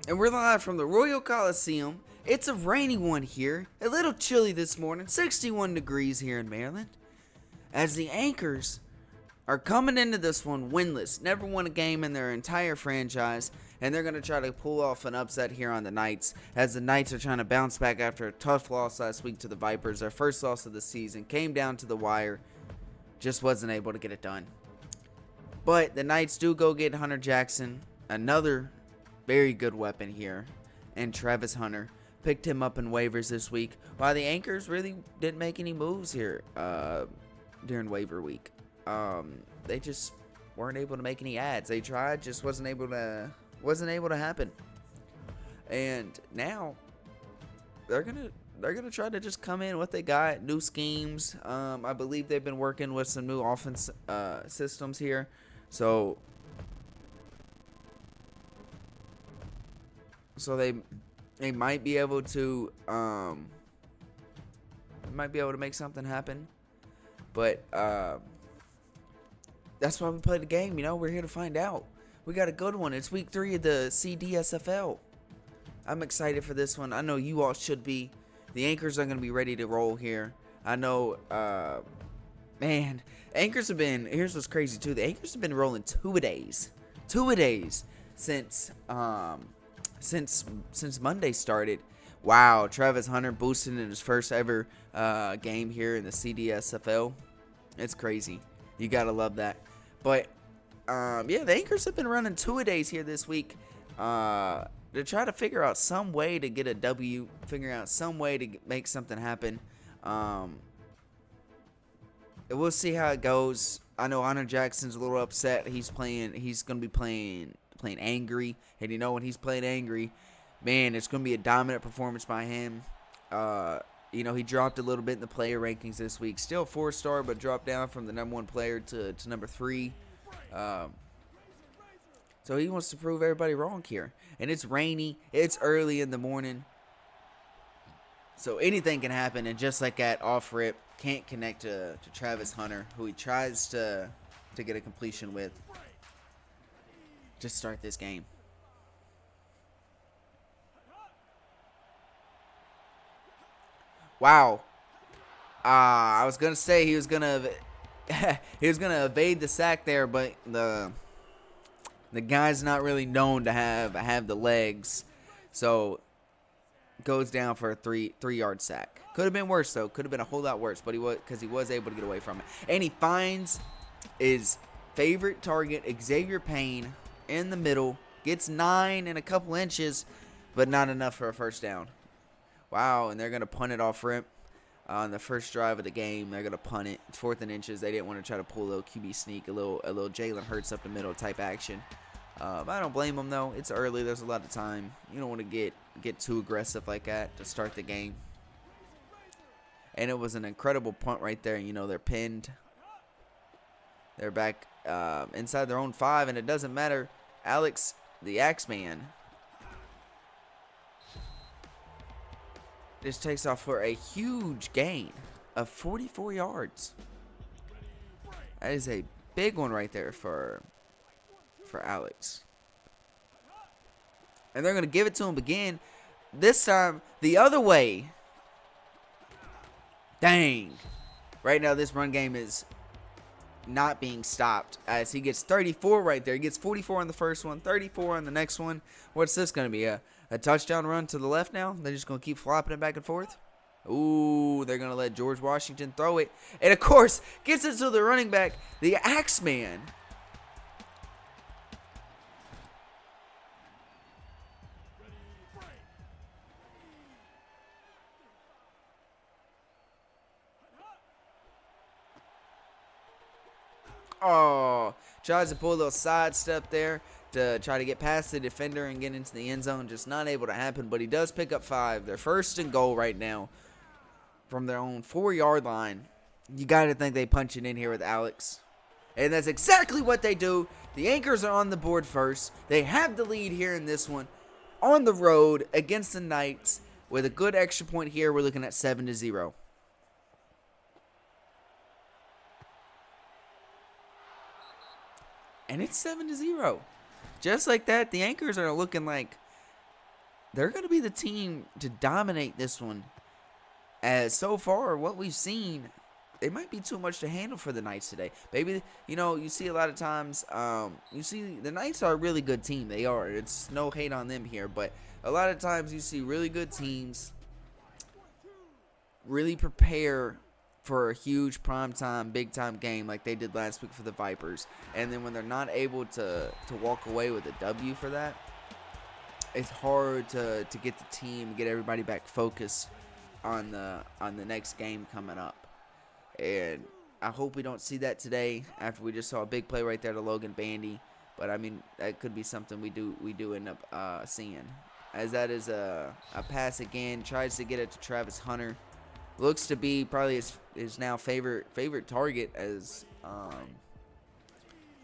And we're live from the Royal Coliseum. It's a rainy one here, a little chilly this morning, 61 degrees here in Maryland. As the Anchors are coming into this one winless, never won a game in their entire franchise, and they're going to try to pull off an upset here on the Knights, as the Knights are trying to bounce back after a tough loss last week to the Vipers. Their first loss of the season came down to the wire, just wasn't able to get it done. But the Knights do go get Hunter Jackson, another very good weapon here, and Travis Hunter. Picked him up in waivers this week, while the Anchors really didn't make any moves here during waiver week. They just weren't able to make any ads. They tried, just wasn't able to happen. And now they're gonna try to just come in what they got, new schemes. I believe they've been working with some new offense systems here, so they might be able to make something happen. But that's why we play the game. We're here to find out. We got a good one. It's week 3 of the CDSFL. I'm excited for this one. I know you all should be. The Anchors are going to be ready to roll here. I know, man, Anchors have been, here's what's crazy too. The Anchors have been rolling two-a-days since Monday started. Wow, Travis Hunter boosted in his first ever game here in the CDSFL. It's crazy. You gotta love that. But yeah, the Anchors have been running two-a-days here this week to try to figure out some way to get a W, figure out some way to make something happen. We'll see how it goes. I know Hunter Jackson's a little upset. He's going to be playing angry, and when he's playing angry, man, it's going to be a dominant performance by him. He dropped a little bit in the player rankings this week. Still 4-star, but dropped down from the number 1 player to number 3. So he wants to prove everybody wrong here. And it's rainy. It's early in the morning. So anything can happen. And just like that, off rip, can't connect to Travis Hunter, who he tries to get a completion with. Just start this game. Wow. I was gonna say he was gonna evade the sack there, but the guy's not really known to have the legs, so goes down for a three-yard sack. Could have been worse though. Could have been a whole lot worse, but he was able to get away from it, and he finds his favorite target, Xavier Payne, in the middle. Gets 9 and a couple inches, but not enough for a first down. Wow, and they're going to punt it off rip on the first drive of the game. They're going to punt it. It's 4th and inches. They didn't want to try to pull a little QB sneak, a little Jalen Hurts up the middle type action. I don't blame them, though. It's early. There's a lot of time. You don't want to get too aggressive like that to start the game. And it was an incredible punt right there. They're pinned. They're back inside their own 5, and it doesn't matter. Alex, the Axeman, just takes off for a huge gain of 44 yards. That is a big one right there for Alex. And they're going to give it to him again. This time, the other way. Dang. Right now, this run game is not being stopped, as he gets 34 right there. He gets 44 on the first one, 34 on the next one. What's this going to be? A touchdown run to the left now? They're just going to keep flopping it back and forth? Ooh, they're going to let George Washington throw it. And, of course, gets it to the running back, the Axeman. Oh, tries to pull a little sidestep there to try to get past the defender and get into the end zone. Just not able to happen, but he does pick up 5. They're 1st and goal right now from their own 4-yard line. You got to think they punch it in here with Alex. And that's exactly what they do. The Anchors are on the board first. They have the lead here in this one on the road against the Knights. With a good extra point here, we're looking at 7-0. And it's 7-0. Just like that, the Anchors are looking like they're going to be the team to dominate this one. As so far, what we've seen, it might be too much to handle for the Knights today. Maybe, you see a lot of times, you see the Knights are a really good team. They are. It's no hate on them here. But a lot of times you see really good teams really prepare for a huge primetime, big-time game like they did last week for the Vipers. And then when they're not able to walk away with a W for that, it's hard to get the team, get everybody back focused on the next game coming up. And I hope we don't see that today after we just saw a big play right there to Logan Bandy. But, I mean, that could be something we do end up seeing. As that is a pass again. Tries to get it to Travis Hunter. Looks to be probably his now favorite target, as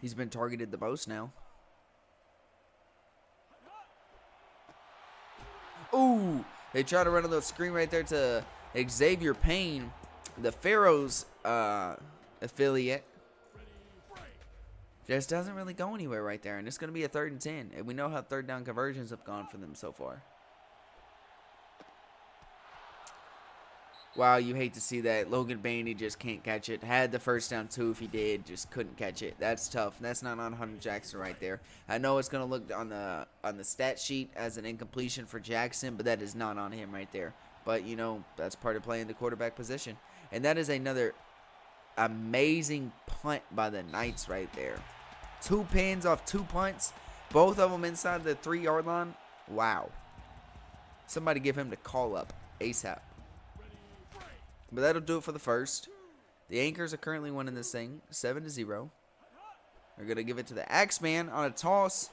he's been targeted the most now. Ooh, they try to run a little screen right there to Xavier Payne, the Pharaohs affiliate. Just doesn't really go anywhere right there, and it's going to be a 3rd and 10. And we know how third down conversions have gone for them so far. Wow, you hate to see that. Logan Bandy just can't catch it. Had the first down, too, if he did. Just couldn't catch it. That's tough. That's not on Hunter Jackson right there. I know it's going to look on the stat sheet as an incompletion for Jackson, but that is not on him right there. But, that's part of playing the quarterback position. And that is another amazing punt by the Knights right there. 2 pins off 2 punts. Both of them inside the 3-yard line. Wow. Somebody give him the call up ASAP. But that'll do it for the first. The Anchors are currently winning this thing 7-0. They're going to give it to the Axeman on a toss.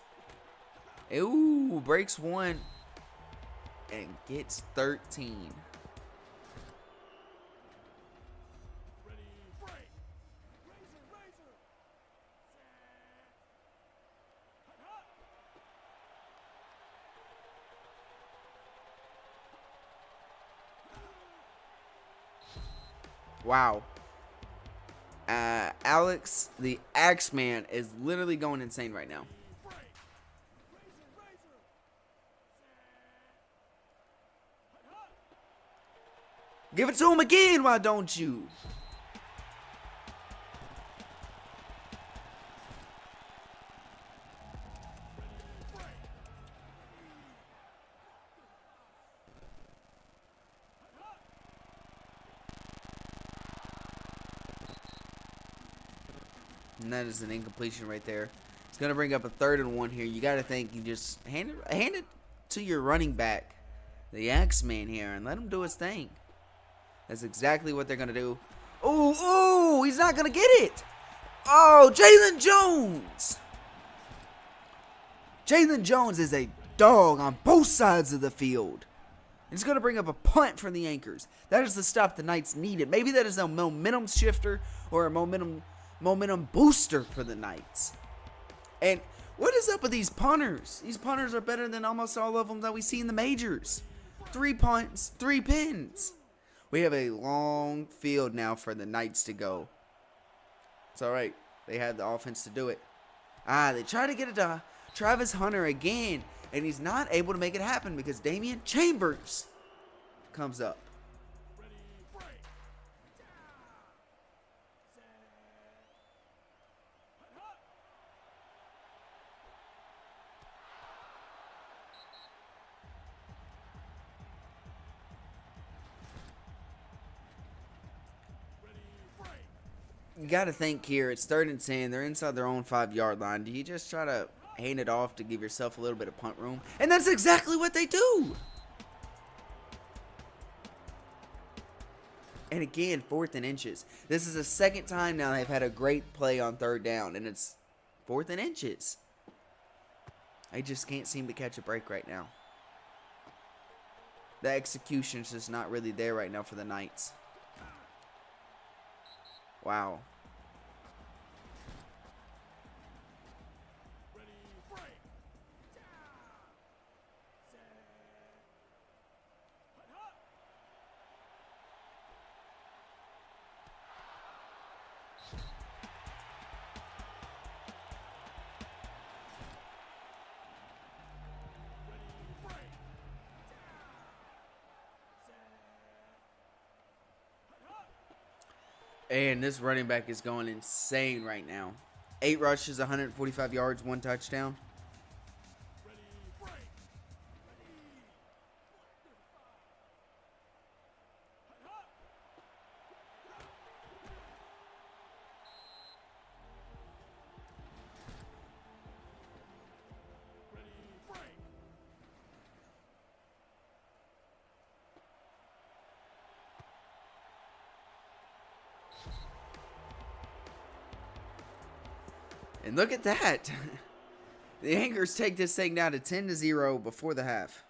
Ooh, breaks 1 and gets 13. Wow. Alex, the Axeman, is literally going insane right now. Give it to him again, why don't you? And that is an incompletion right there. It's going to bring up a 3rd and 1 here. You got to think you just hand it to your running back, the Axeman here, and let him do his thing. That's exactly what they're going to do. Ooh, he's not going to get it. Oh, Jalen Jones. Jalen Jones is a dog on both sides of the field. It's going to bring up a punt for the Anchors. That is the stop the Knights needed. Maybe that is a momentum shifter or a momentum booster for the Knights. And what is up with these punters? These punters are better than almost all of them that we see in the majors. 3 punts, 3 pins. We have a long field now for the Knights to go. It's all right. They have the offense to do it. They try to get it to Travis Hunter again, and he's not able to make it happen because Damian Chambers comes up. You got to think here, it's 3rd and 10. They're inside their own 5-yard line. Do you just try to hand it off to give yourself a little bit of punt room? And that's exactly what they do. And again, 4th and inches. This is the 2nd time now they've had a great play on 3rd down, and it's 4th and inches. They just can't seem to catch a break right now. The execution's just not really there right now for the Knights. Wow. And this running back is going insane right now. 8 rushes, 145 yards, 1 touchdown. And look at that. The Anchors take this thing down to 10-0 before the half.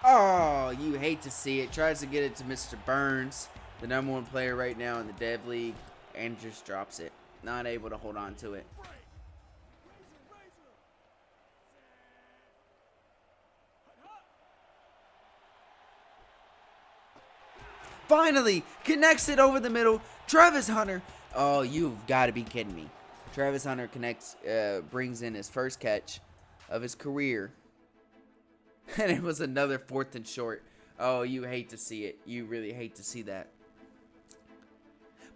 Oh, you hate to see it. Tries to get it to Mr. Burns, the #1 player right now in the Dev League, and just drops it. Not able to hold on to it. Finally, connects it over the middle. Travis Hunter. Oh, you've got to be kidding me. Travis Hunter brings in his first catch of his career. And it was another 4th and short. Oh, you hate to see it. You really hate to see that.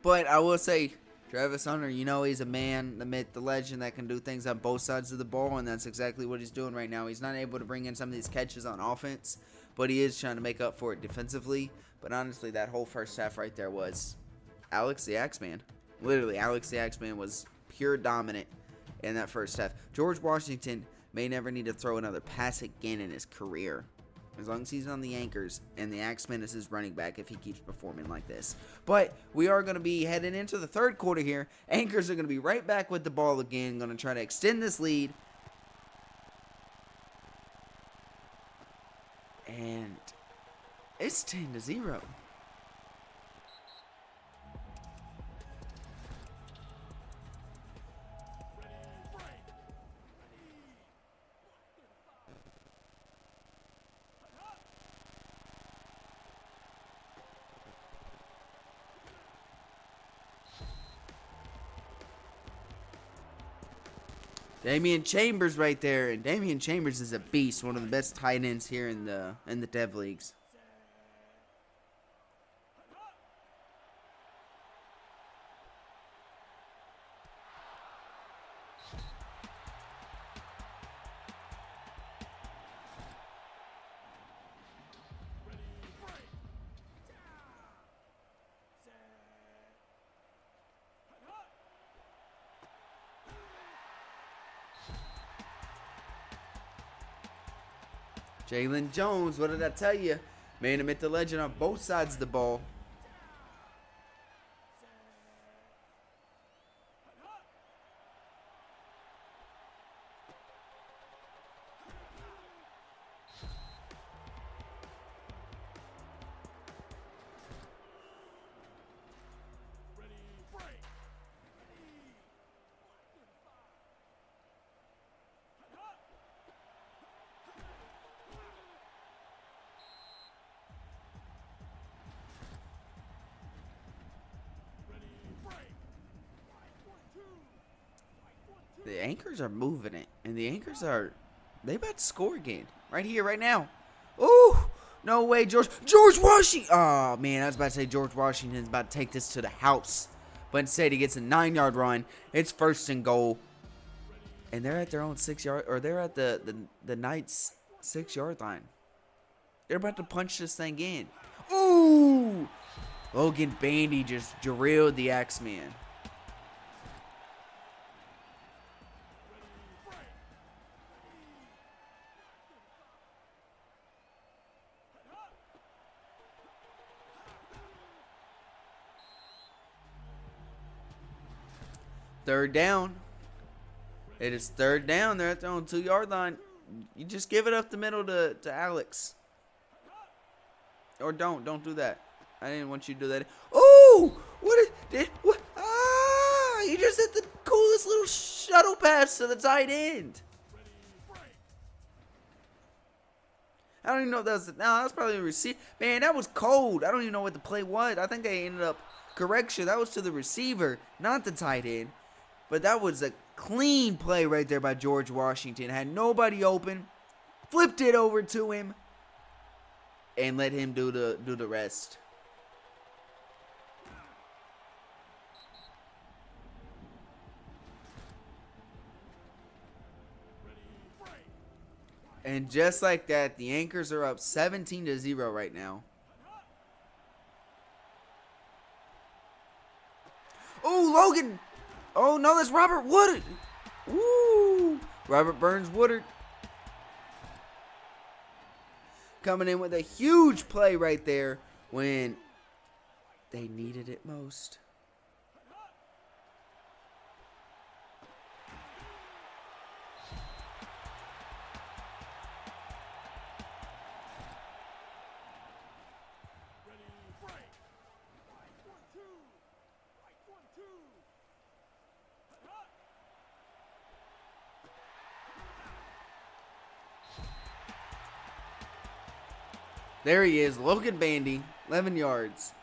But I will say, Travis Hunter, you know he's a man, the myth, the legend that can do things on both sides of the ball, and that's exactly what he's doing right now. He's not able to bring in some of these catches on offense, but he is trying to make up for it defensively. But honestly, that whole first half right there was Alex the Axeman. Literally, Alex the Axeman was pure dominant in that first half. George Washington may never need to throw another pass again in his career, as long as he's on the Anchors and the Axeman is his running back if he keeps performing like this. But we are going to be heading into the third quarter here. Anchors are going to be right back with the ball again, going to try to extend this lead. And it's 10-0. Damian Chambers right there, and Damian Chambers is a beast, one of the best tight ends here in the Dev Leagues. Jalen Jones, what did I tell you? Man, admit the legend on both sides of the ball. The Anchors are moving it, and the Anchors they about to score again. Right here, right now. Ooh, no way, George Washington. Oh, man, I was about to say George Washington's about to take this to the house. But instead, he gets a 9-yard run. It's 1st and goal. And they're at their own 6-yard, or they're at the Knights' 6-yard line. They're about to punch this thing in. Ooh! Logan Bandy just drilled the Axeman. Third down. It is 3rd down. They're at their own 2-yard line. You just give it up the middle to Alex. Or don't do that. I didn't want you to do that. Oh! What? Ah! You just hit the coolest little shuttle pass to the tight end. I don't even know if that was. No, that was probably a receiver. Man, that was cold. I don't even know what the play was. I think they ended up. Correction, that was to the receiver, not the tight end. But that was a clean play right there by George Washington. Had nobody open. Flipped it over to him. And let him do the rest. And just like that, the Anchors are up 17-0 right now. Oh, Logan! Oh, no, that's Robert Woodard. Woo! Robert Burns Woodard. Coming in with a huge play right there when they needed it most. There he is, Logan Bandy, 11 yards.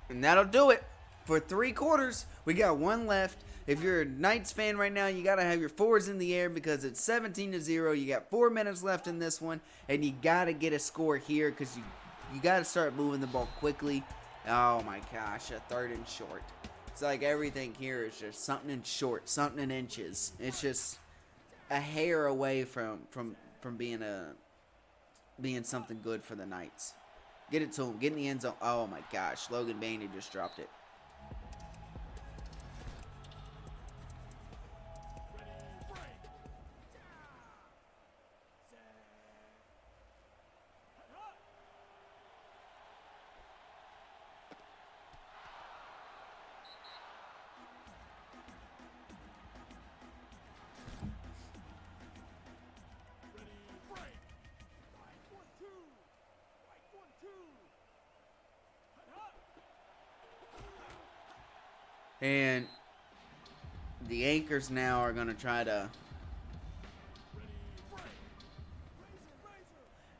And that'll do it for 3 quarters. We got 1 left. If you're a Knights fan right now, you got to have your forwards in the air because it's 17-0. You got 4 minutes left in this one, and you got to get a score here because you got to start moving the ball quickly. Oh, my gosh, a 3rd and short. It's like everything here is just something in short, something in inches. It's just a hair away from being something good for the Knights. Get it to him. Get in the end zone. Oh, my gosh. Logan Bandy just dropped it. And the Anchors now are going to try to...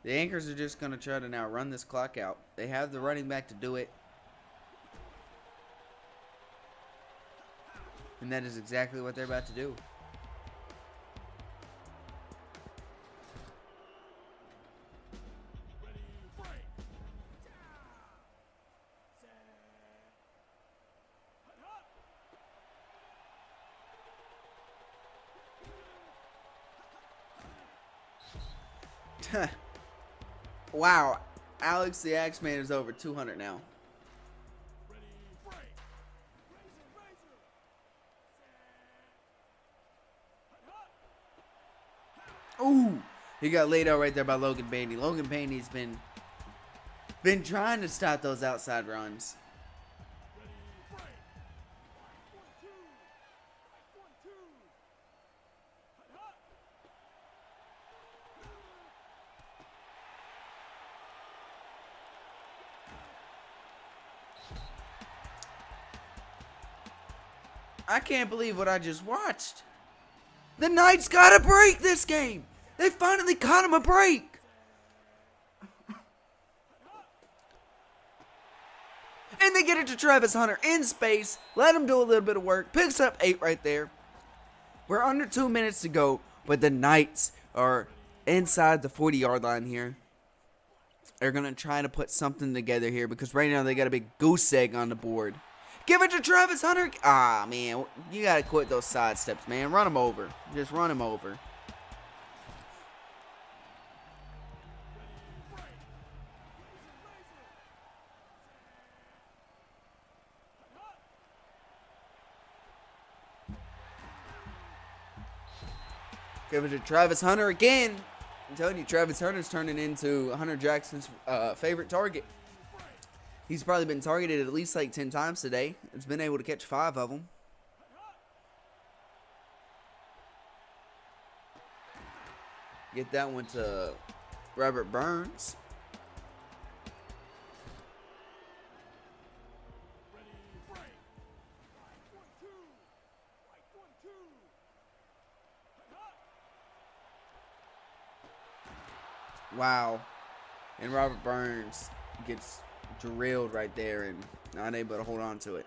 The Anchors are just going to try to now run this clock out. They have the running back to do it. And that is exactly what they're about to do. Wow, Alex the Axeman is over 200 now. Ooh, he got laid out right there by Logan Bandy. Logan Bandy's been trying to stop those outside runs. I can't believe what I just watched. The Knights got a break this game. They finally caught him a break. And they get it to Travis Hunter in space. Let him do a little bit of work. Picks up 8 right there. We're under 2 minutes to go. But the Knights are inside the 40-yard line here. They're going to try to put something together here. Because right now they got a big goose egg on the board. Give it to Travis Hunter. Ah, man. You got to quit those side steps, man. Run him over. Just run him over. Give it to Travis Hunter again. I'm telling you, Travis Hunter's turning into Hunter Jackson's favorite target. He's probably been targeted at least like 10 times today. He's been able to catch 5 of them. Get that one to Robert Burns. Wow. And Robert Burns gets drilled right there and not able to hold on to it.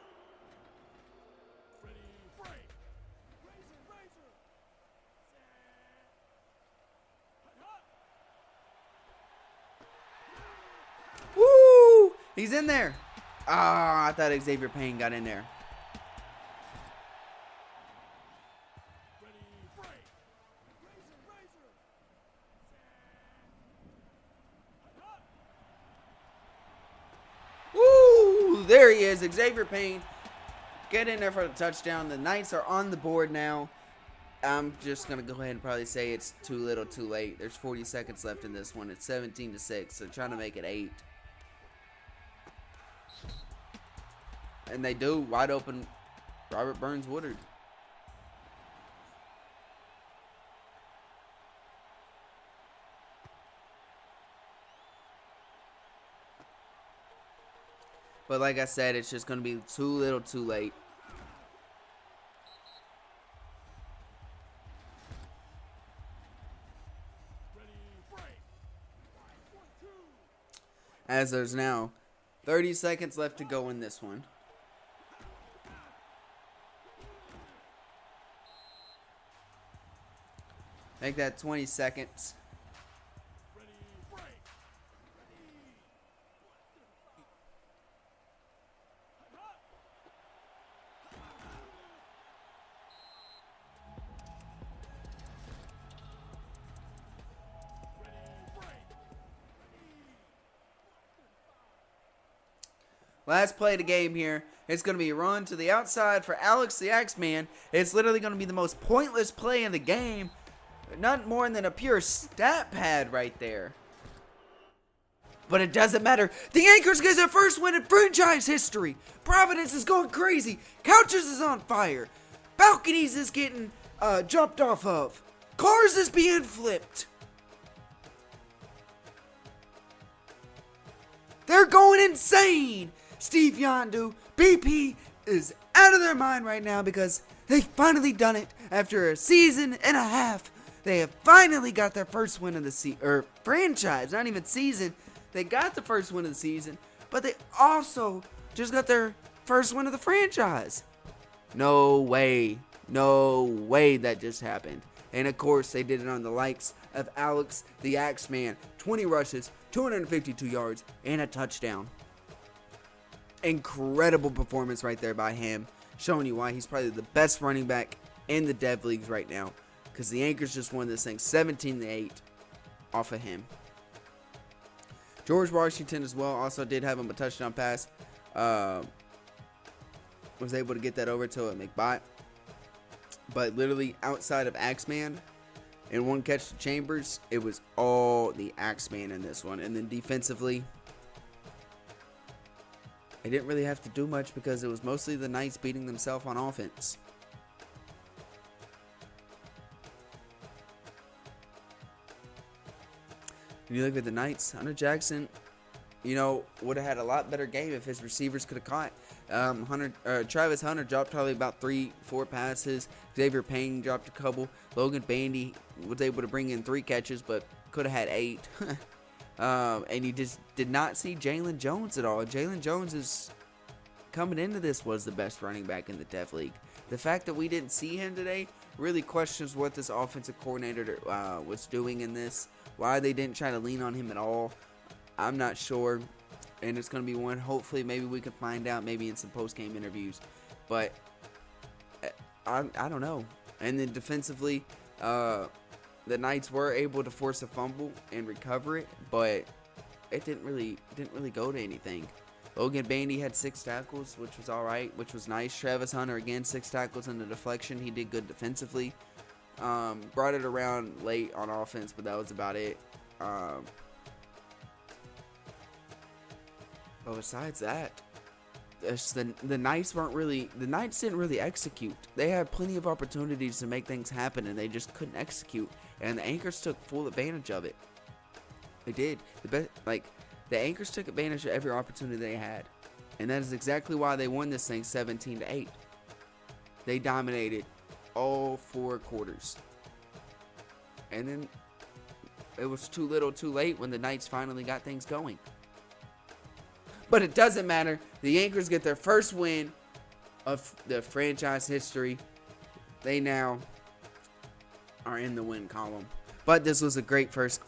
Woo! He's in there. Ah, I thought Xavier Payne got in there. Woo! There he is, Xavier Payne. Get in there for the touchdown. The Knights are on the board now. I'm just going to go ahead and probably say it's too little too late. There's 40 seconds left in this one. It's 17-6, so trying to make it 8. And they do. Wide open Robert Burns Woodard. But like I said, it's just going to be too little too late. As there's now 30 seconds left to go in this one. Make that 20 seconds. Last play of the game here. It's going to be a run to the outside for Alex the Axeman. It's literally going to be the most pointless play in the game. Not more than a pure stat pad right there. But it doesn't matter. The Anchors get their first win in franchise history. Providence is going crazy. Couches is on fire. Balconies is getting jumped off of. Cars is being flipped. They're going insane. Steve Yondu, BP is out of their mind right now because they've finally done it after a season and a half. They have finally got their first win of the franchise, not even season. They got the first win of the season, but they also just got their first win of the franchise. No way that just happened. And of course, they did it on the likes of Alex the Axeman. 20 rushes, 252 yards, and a touchdown. Incredible performance right there by him, showing you why he's probably the best running back in the Dev Leagues right now, because the Anchors just won this thing 17-8 off of him. George Washington as well also did have him a touchdown pass. Was able to get that over to a McBot. But literally outside of Axeman and one catch to Chambers, it was all the Axeman in this one. And then defensively, they didn't really have to do much because it was mostly the Knights beating themselves on offense. When you look at the Knights, Hunter Jackson, would have had a lot better game if his receivers could have caught. Travis Hunter dropped probably about 3-4 passes. Xavier Payne dropped a couple. Logan Bandy was able to bring in 3 catches, but could have had 8. And you just did not see Jalen Jones at all. Jalen Jones is coming into this was the best running back in the Dev League. The fact that we didn't see him today really questions what this offensive coordinator was doing in this. Why they didn't try to lean on him at all, I'm not sure. And it's going to be one, hopefully, maybe we can find out maybe in some post-game interviews. But I don't know. And then defensively, the Knights were able to force a fumble and recover it, but it didn't really go to anything. Logan Bandy had 6 tackles, which was all right, which was nice. Travis Hunter, again, 6 tackles and a deflection. He did good defensively. Brought it around late on offense, but that was about it. But besides that, the Knights didn't really execute. They had plenty of opportunities to make things happen, and they just couldn't execute. And the Anchors took full advantage of it. They did. The Anchors took advantage of every opportunity they had, and that is exactly why they won this thing 17-8. They dominated all 4 quarters, and then it was too little, too late when the Knights finally got things going. But it doesn't matter. The Anchors get their first win of the franchise history. They now are in the win column. But this was a great first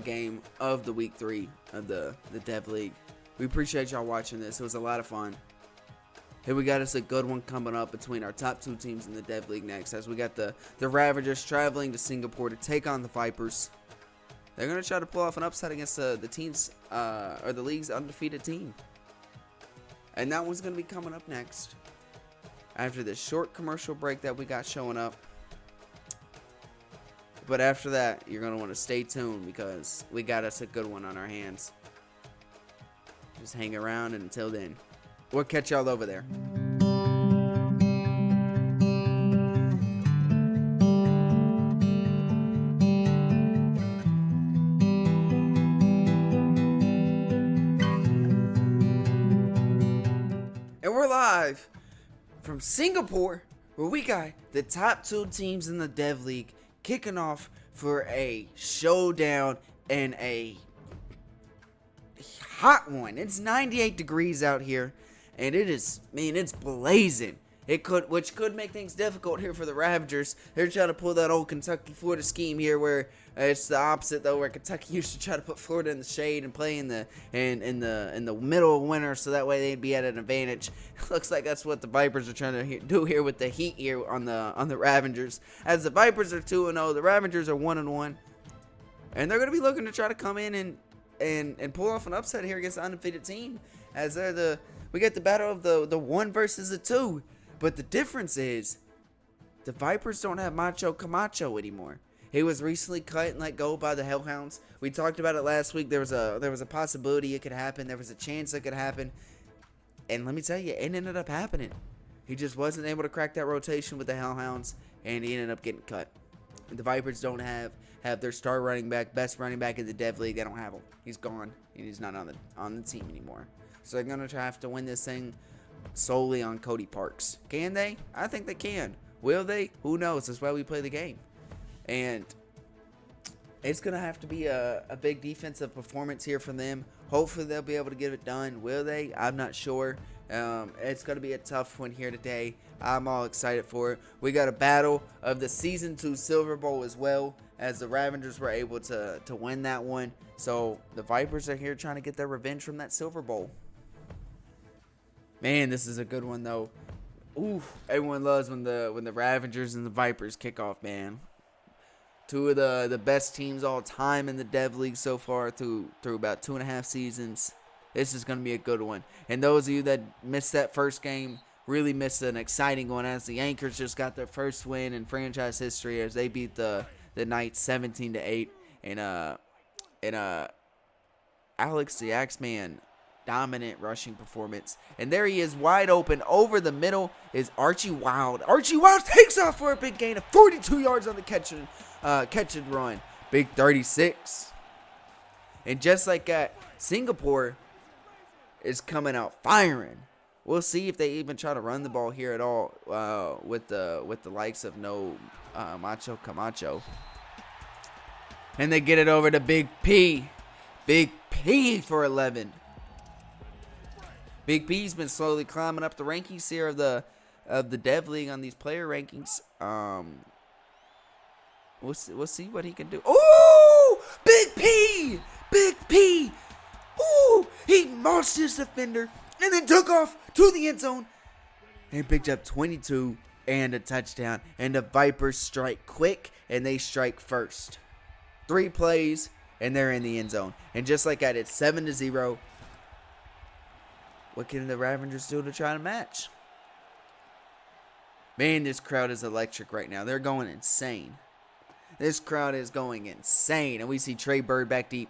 game of the week 3 of the Dev League. We appreciate y'all watching this. It was a lot of fun. Here we got us a good one coming up between our top 2 teams in the Dev League next, as we got the Ravagers traveling to Singapore to take on the Vipers. They're going to try to pull off an upset against the team's or the league's undefeated team. And that one's going to be coming up next after this short commercial break that we got showing up. But after that, you're going to want to stay tuned because we got us a good one on our hands. Just hang around, and until then, we'll catch y'all over there. And we're live from Singapore, where we got the top 2 teams in the Dev League kicking off for a showdown and a hot one. It's 98 degrees out here, and it's blazing. Which could make things difficult here for the Ravagers. They're trying to pull that old Kentucky-Florida scheme here, where it's the opposite though, where Kentucky used to try to put Florida in the shade and play in the middle of winter, so that way they'd be at an advantage. Looks like that's what the Vipers are trying to do here with the Heat here on the Ravagers. As the Vipers are 2-0, the Ravagers are 1-1, and they're going to be looking to try to come in and pull off an upset here against the undefeated team. As we get the battle of the 1 versus the 2. But the difference is, the Vipers don't have Macho Camacho anymore. He was recently cut and let go by the Hellhounds. We talked about it last week. There was a possibility it could happen. There was a chance it could happen. And let me tell you, it ended up happening. He just wasn't able to crack that rotation with the Hellhounds, and he ended up getting cut. The Vipers don't have their star running back, best running back in the Dev League. They don't have him. He's gone, and he's not on the team anymore. So they're going to have to win this thing solely on Cody Parks. Can they? I think they can. Will they? Who knows? That's why we play the game. And it's going to have to be a big defensive performance here from them. Hopefully they'll be able to get it done. Will they? I'm not sure. It's going to be a tough one here today. I'm all excited for it. We got a battle of the Season 2 Silver Bowl as well, as the Ravagers were able to win that one. So the Vipers are here trying to get their revenge from that Silver Bowl. Man, this is a good one though. Ooh, everyone loves when the Ravagers and the Vipers kick off, man. 2 of the best teams all time in the Dev League so far through about 2.5 seasons. This is going to be a good one. And those of you that missed that first game really missed an exciting one, as the Anchors just got their first win in franchise history as they beat the Knights 17-8. And Alex the Axeman, dominant rushing performance. And there he is, wide open over the middle is Archie Wild. Archie Wild takes off for a big gain of 42 yards on the catch and run. Big 36. And just like that, Singapore is coming out firing. We'll see if they even try to run the ball here at all with the likes of no Macho Camacho. And they get it over to Big P. Big P for 11. Big P's been slowly climbing up the rankings here of the Dev League on these player rankings. We'll see what he can do. Ooh! Big P! Big P! Ooh! He marched his defender and then took off to the end zone and picked up 22 and a touchdown. And the Vipers strike quick, and they strike first. 3 plays, and they're in the end zone. And just like that, it's 7-0. What can the Ravagers do to try to match? Man, this crowd is electric right now. They're going insane. This crowd is going insane. And we see Trey Bird back deep.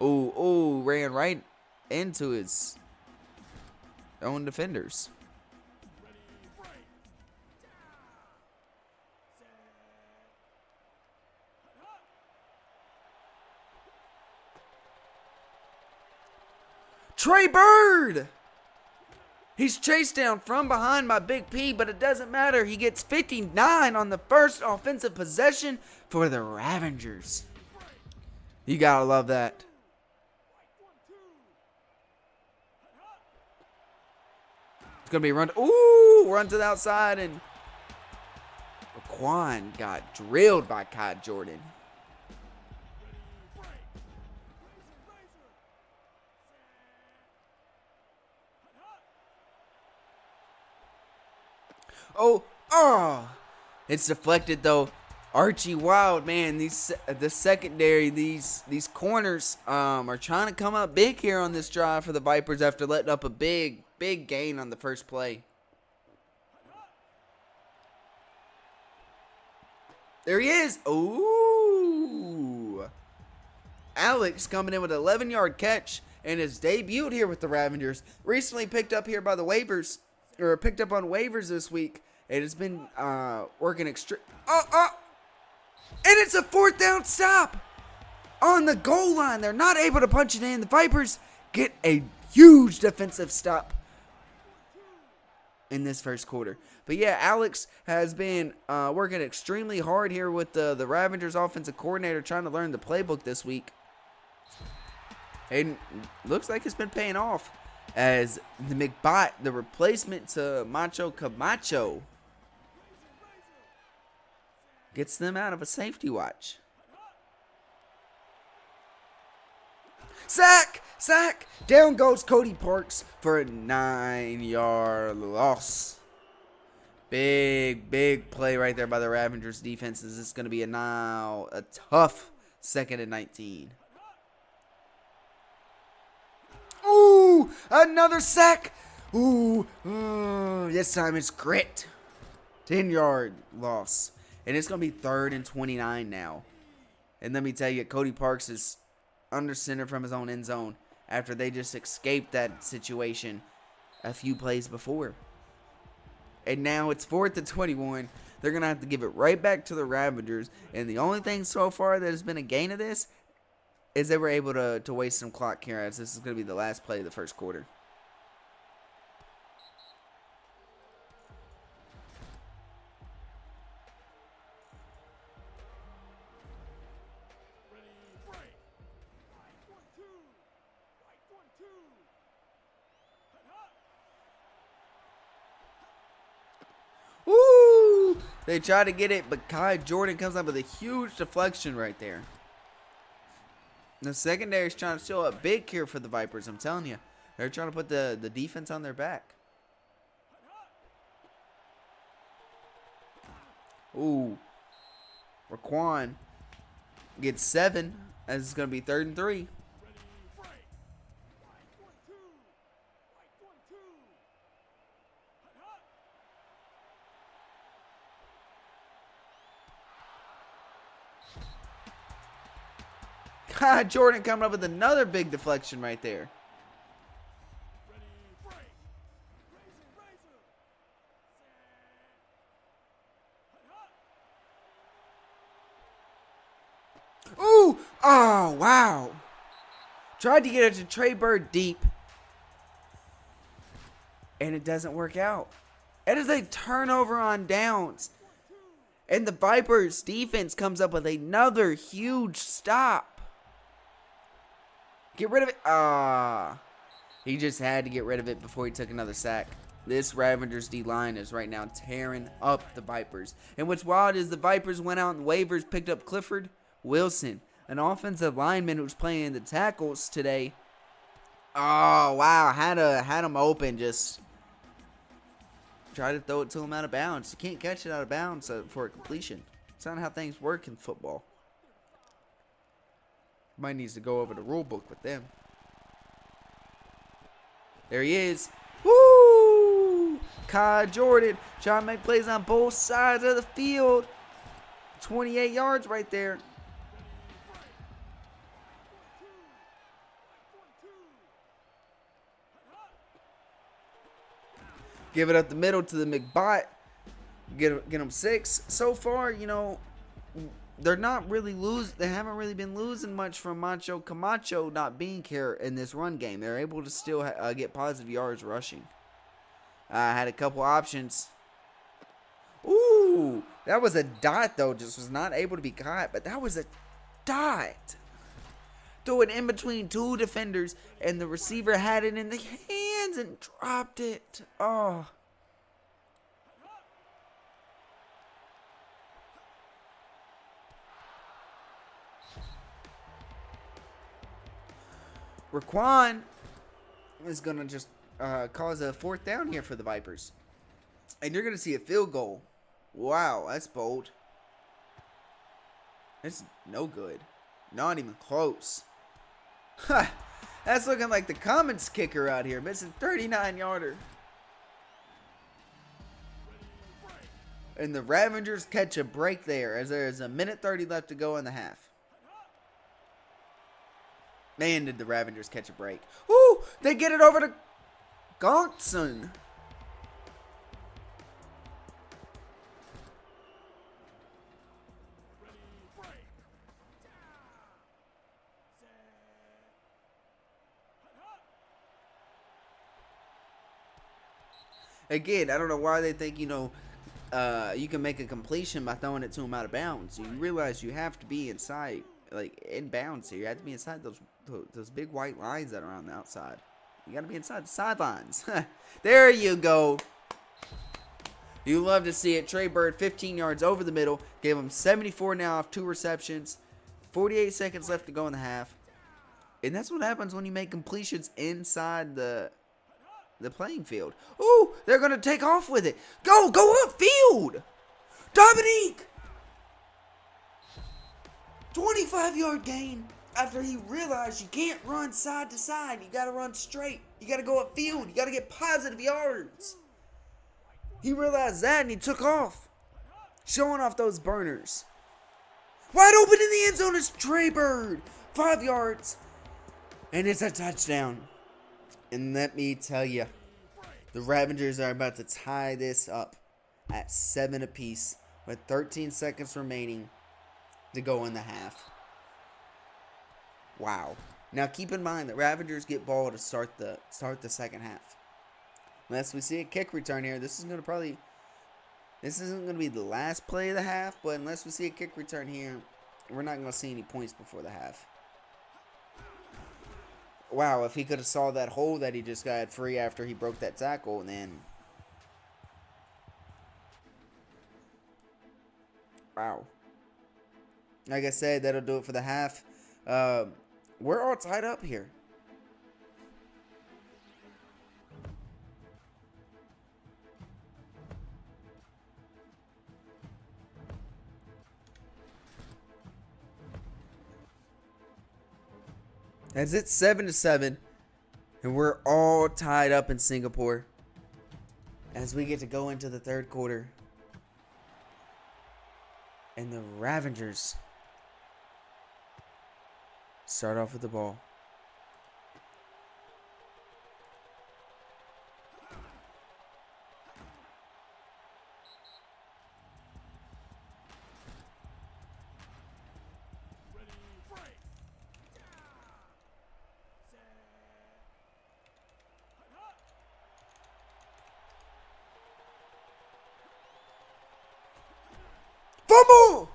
Ooh, ran right into his own defenders. Trey Bird! He's chased down from behind by Big P, but it doesn't matter. He gets 59 on the first offensive possession for the Ravengers. You gotta love that. It's gonna be a run. Ooh, run to the outside, and Quan got drilled by Kai Jordan. Oh, it's deflected though. Archie Wild, man, the secondary, these corners are trying to come up big here on this drive for the Vipers after letting up a big gain on the first play. There he is. Ooh. Alex coming in with an 11-yard catch and has debuted here with the Ravengers. Recently picked up here by the waivers, or picked up on waivers this week. It has been working extreme. And it's a 4th down stop on the goal line. They're not able to punch it in. The Vipers get a huge defensive stop in this first quarter. But yeah, Alex has been working extremely hard here with the Ravengers offensive coordinator, trying to learn the playbook this week. And looks like it's been paying off, as the McBot, the replacement to Macho Camacho, gets them out of a safety watch. Sack! Down goes Cody Parks for a 9-yard loss. Big play right there by the Ravengers defense. This is going to be a tough 2nd and 19. Ooh, another sack. Ooh, this time it's grit. 10-yard loss. And it's going to be 3rd and 29 now. And let me tell you, Cody Parks is under center from his own end zone after they just escaped that situation a few plays before. And now it's 4th and 21. They're going to have to give it right back to the Ravengers. And the only thing so far that has been a gain of this is they were able to waste some clock here, as this is going to be the last play of the first quarter. Woo! They try to get it, but Kai Jordan comes up with a huge deflection right there. The secondary is trying to show up big here for the Vipers, I'm telling you. They're trying to put the defense on their back. Ooh. Raquan gets 7, as it's going to be 3rd and 3. God, Jordan coming up with another big deflection right there. Ooh! Oh, wow. Tried to get it to Trey Bird deep, and it doesn't work out. It is a turnover on downs. And the Vipers defense comes up with another huge stop. Get rid of it. He just had to get rid of it before he took another sack. This Ravengers D-line is right now tearing up the Vipers. And what's wild is the Vipers went out and waivers, picked up Clifford Wilson, an offensive lineman who was playing the tackles today. Oh, wow. Had him open. Just try to throw it to him out of bounds. You can't catch it out of bounds for a completion. That's not how things work in football. Might needs to go over the rule book with them. There he is. Woo! Kai Jordan trying to make plays on both sides of the field. 28 yards right there. Give it up the middle to the McBot. Get them 6. So far, you know, they're not really they haven't really been losing much from Macho Camacho not being here in this run game. They're able to still get positive yards rushing. Had a couple options. Ooh, that was a dot though. Just was not able to be caught, but that was a dot. Threw it in between 2 defenders, and the receiver had it in the hands and dropped it. Oh. Raquan is going to just cause a 4th down here for the Vipers. And you're going to see a field goal. Wow, that's bold. It's no good. Not even close. That's looking like the Commons kicker out here. Missing 39-yarder. And the Ravengers catch a break there as there's a minute 30 left to go in the half. Man, did the Ravengers catch a break. Ooh, they get it over to Gonson. Again, I don't know why they think, you know, you can make a completion by throwing it to him out of bounds. You realize you have to be inside, like in bounds here. You have to be inside those big white lines that are on the outside. You got to be inside the sidelines. There you go. You love to see it. Trey Bird, 15 yards over the middle. Gave him 74 now off 2 receptions. 48 seconds left to go in the half. And that's what happens when you make completions inside the playing field. Ooh, they're going to take off with it. Go upfield. Dominique. 25-yard gain after he realized you can't run side to side. You got to run straight. You got to go upfield. You got to get positive yards. He realized that and he took off. Showing off those burners. Wide open in the end zone is Trey Bird. 5 yards. And it's a touchdown. And let me tell you, the Ravengers are about to tie this up at 7 apiece with 13 seconds remaining to go in the half. Wow. Now keep in mind that Ravengers get ball to start the second half. Unless we see a kick return here, this isn't going to be the last play of the half, but unless we see a kick return here, we're not going to see any points before the half. Wow, if he could have saw that hole that he just got free after he broke that tackle, then wow. Like I said, that'll do it for the half. We're all tied up here. As it's 7-7, and we're all tied up in Singapore as we get to go into the third quarter. And the Ravengers start off with the ball. Fumble!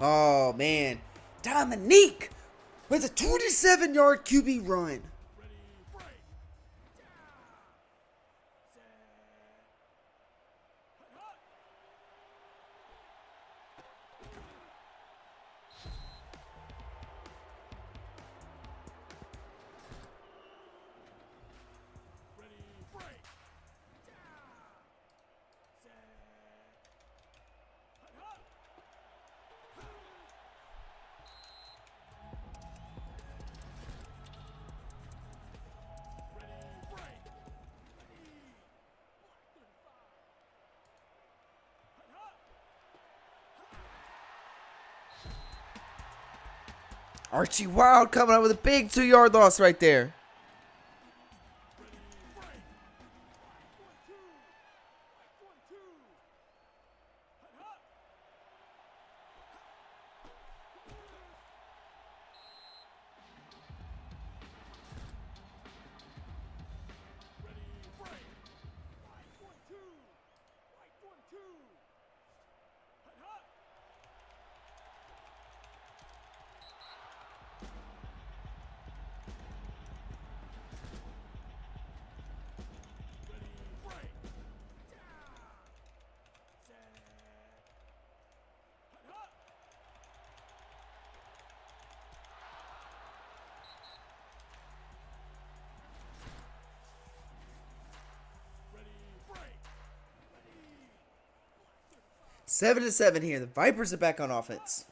Oh, man. Dominique with a 27-yard QB run. Archie Wild coming up with a big 2-yard loss right there. Seven to 7 here. The Vipers are back on offense.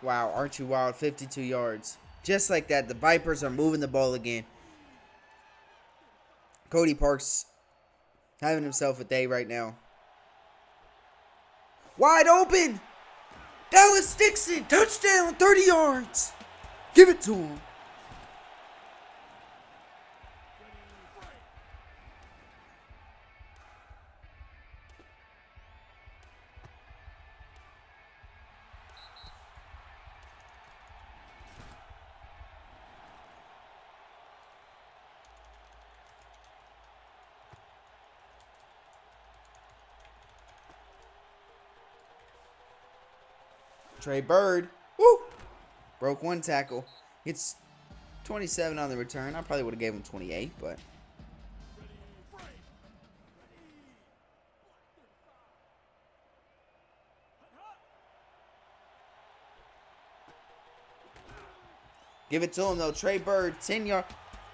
Wow, Archie Wild, 52 yards. Just like that, the Vipers are moving the ball again. Cody Parks having himself a day right now. Wide open! Dallas Dixon, touchdown, 30 yards. Give it to him. Trey Bird, woo, broke one tackle. It's 27 on the return. I probably would have gave him 28, but give it to him though. Trey Bird, 10 yard.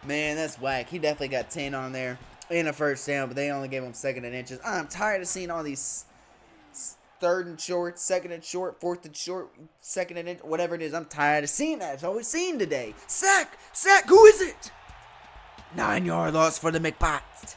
Man, that's whack. He definitely got 10 on there in a first down, but they only gave him 2nd and inches. I'm tired of seeing all these 3rd and short, 2nd and short, 4th and short, 2nd and inch, whatever it is. I'm tired of seeing that. It's always seen today. Sack! Who is it? 9-yard loss for the McBots.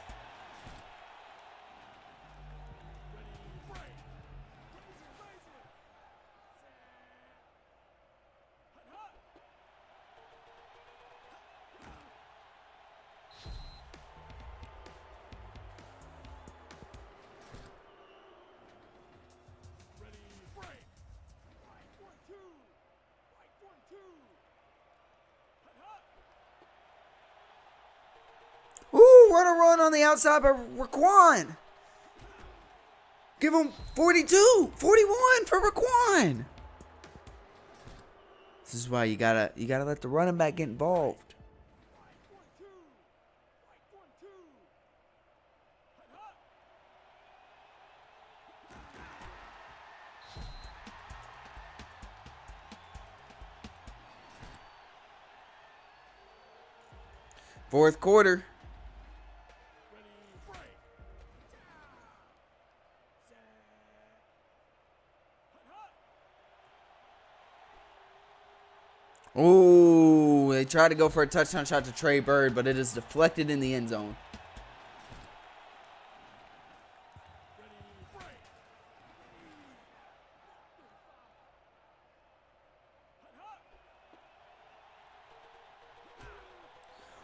Ooh, what a run on the outside by Raquan. Give him 42, 41 for Raquan. This is why you gotta let the running back get involved. Fourth quarter. Ooh, they tried to go for a touchdown shot to Trey Bird, but it is deflected in the end zone.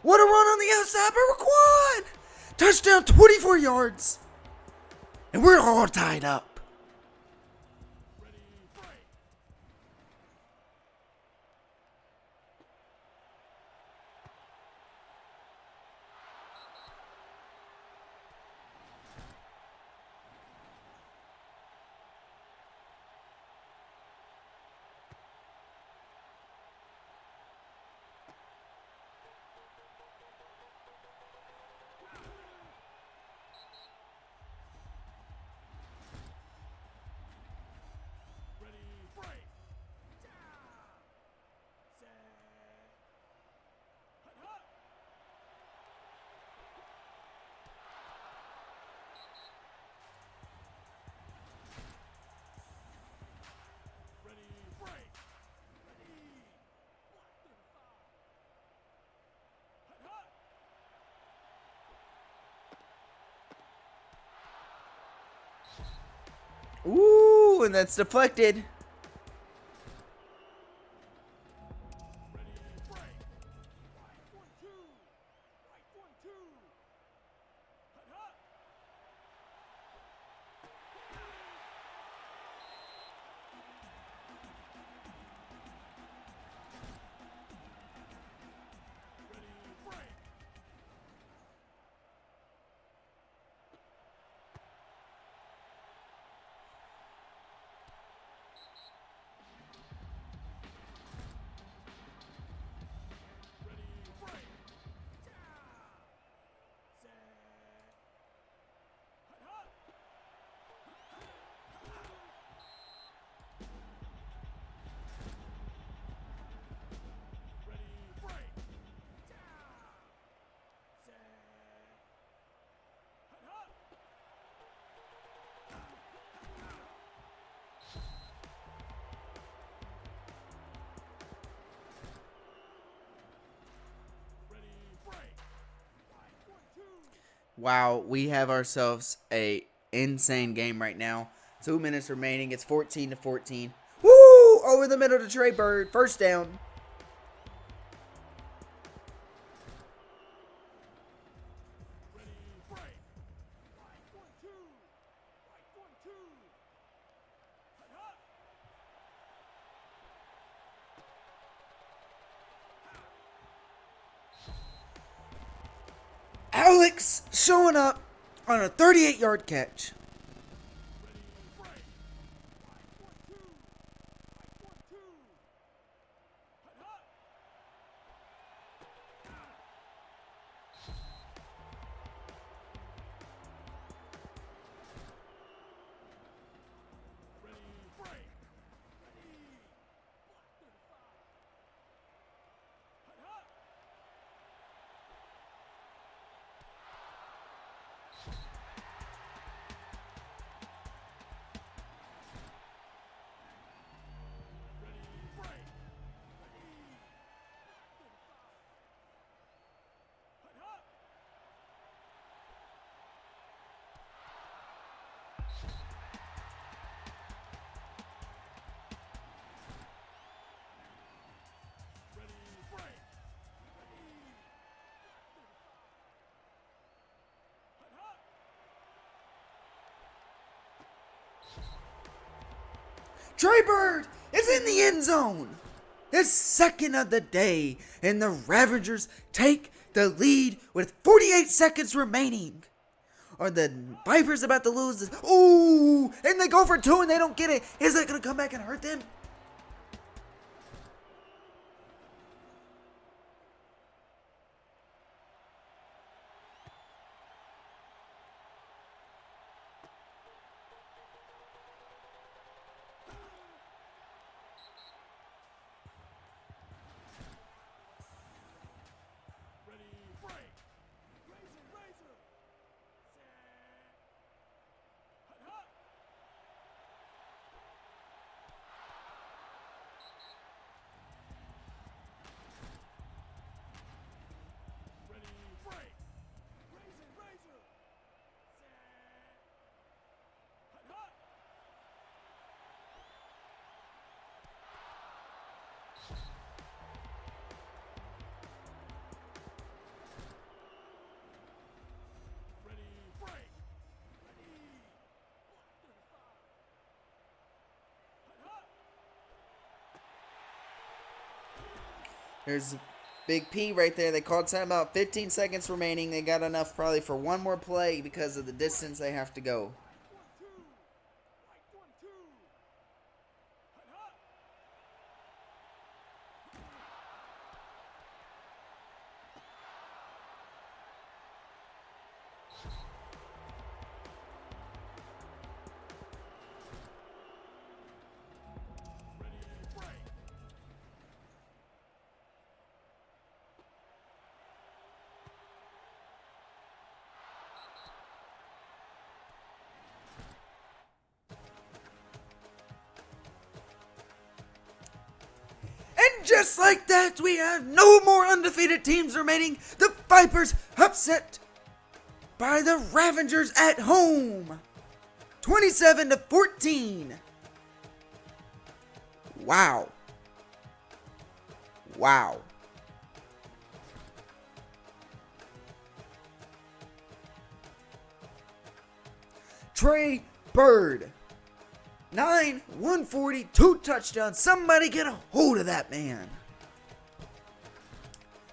What a run on the outside by Raquan! Touchdown, 24 yards. And we're all tied up. Ooh, and that's deflected. Wow, we have ourselves a insane game right now. 2 minutes remaining. It's 14-14. Woo! Over the middle to Trey Bird. First down. Alex showing up on a 38-yard catch. Trey Bird is in the end zone. His second of the day, and the Ravagers take the lead with 48 seconds remaining. Are the Vipers about to lose this? Ooh, and they go for two and they don't get it. Is that going to come back and hurt them? There's Big P right there. They called timeout. 15 seconds remaining. They got enough probably for one more play because of the distance they have to go. And just like that, we have no more undefeated teams remaining. The Vipers upset by the Ravagers at home. 27-14. Wow. Wow. Trey Bird. 140, 2 touchdowns. Somebody get a hold of that man.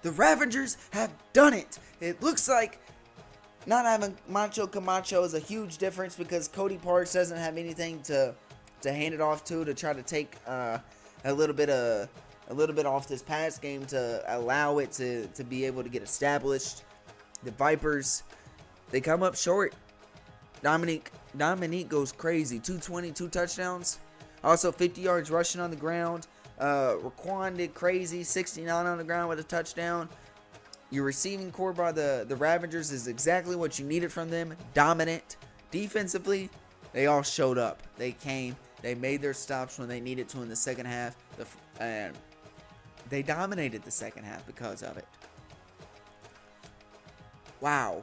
The Ravagers have done it. It looks like not having Macho Camacho is a huge difference because Cody Parks doesn't have anything to hand it off to try to take a little bit off this pass game to allow it to be able to get established. The Vipers, they come up short. Dominique goes crazy. 220, 2 touchdowns. Also 50 yards rushing on the ground. Raquan did crazy. 69 on the ground with a touchdown. Your receiving core by the Ravagers is exactly what you needed from them. Dominant. Defensively, they all showed up. They came. They made their stops when they needed to in the second half. And they dominated the second half because of it. Wow.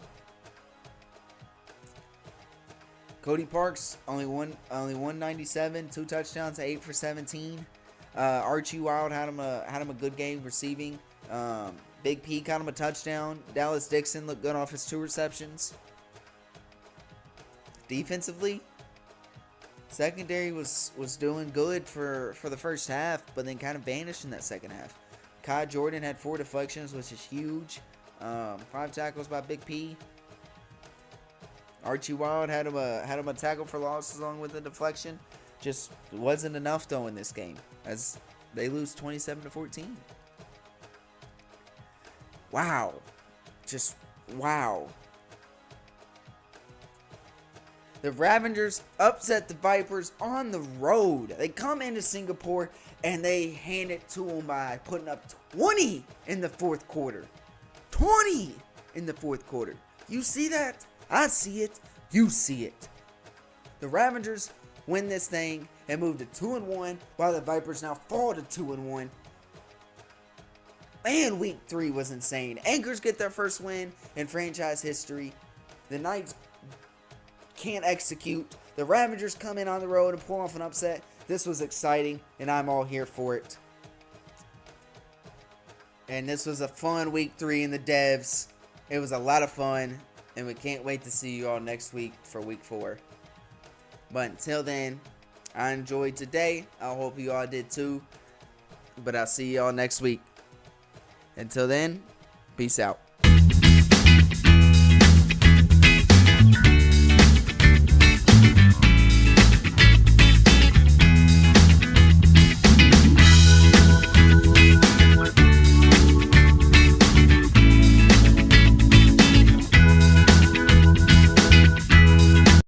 Cody Parks, only 197, 2 touchdowns, 8 for 17. Archie Wild had him a good game receiving. Big P got him a touchdown. Dallas Dixon looked good off his 2 receptions. Defensively, secondary was doing good for the first half, but then kind of vanished in that second half. Kai Jordan had 4 deflections, which is huge. 5 tackles by Big P. Archie Wild had him a tackle for loss along with a deflection. Just wasn't enough though in this game as they lose 27-14. Wow. Just wow. The Ravagers upset the Vipers on the road. They come into Singapore and they hand it to them by putting up 20 in the fourth quarter. 20 in the fourth quarter. You see that? I see it. You see it. The Ravagers win this thing and move to 2-1, while the Vipers now fall to 2-1. Man, week 3 was insane. Anchors get their first win in franchise history. The Knights can't execute. The Ravagers come in on the road and pull off an upset. This was exciting, and I'm all here for it. And this was a fun week 3 in the devs. It was a lot of fun, and we can't wait to see you all next week for week 4. But until then, I enjoyed today. I hope you all did too. But I'll see you all next week. Until then, peace out.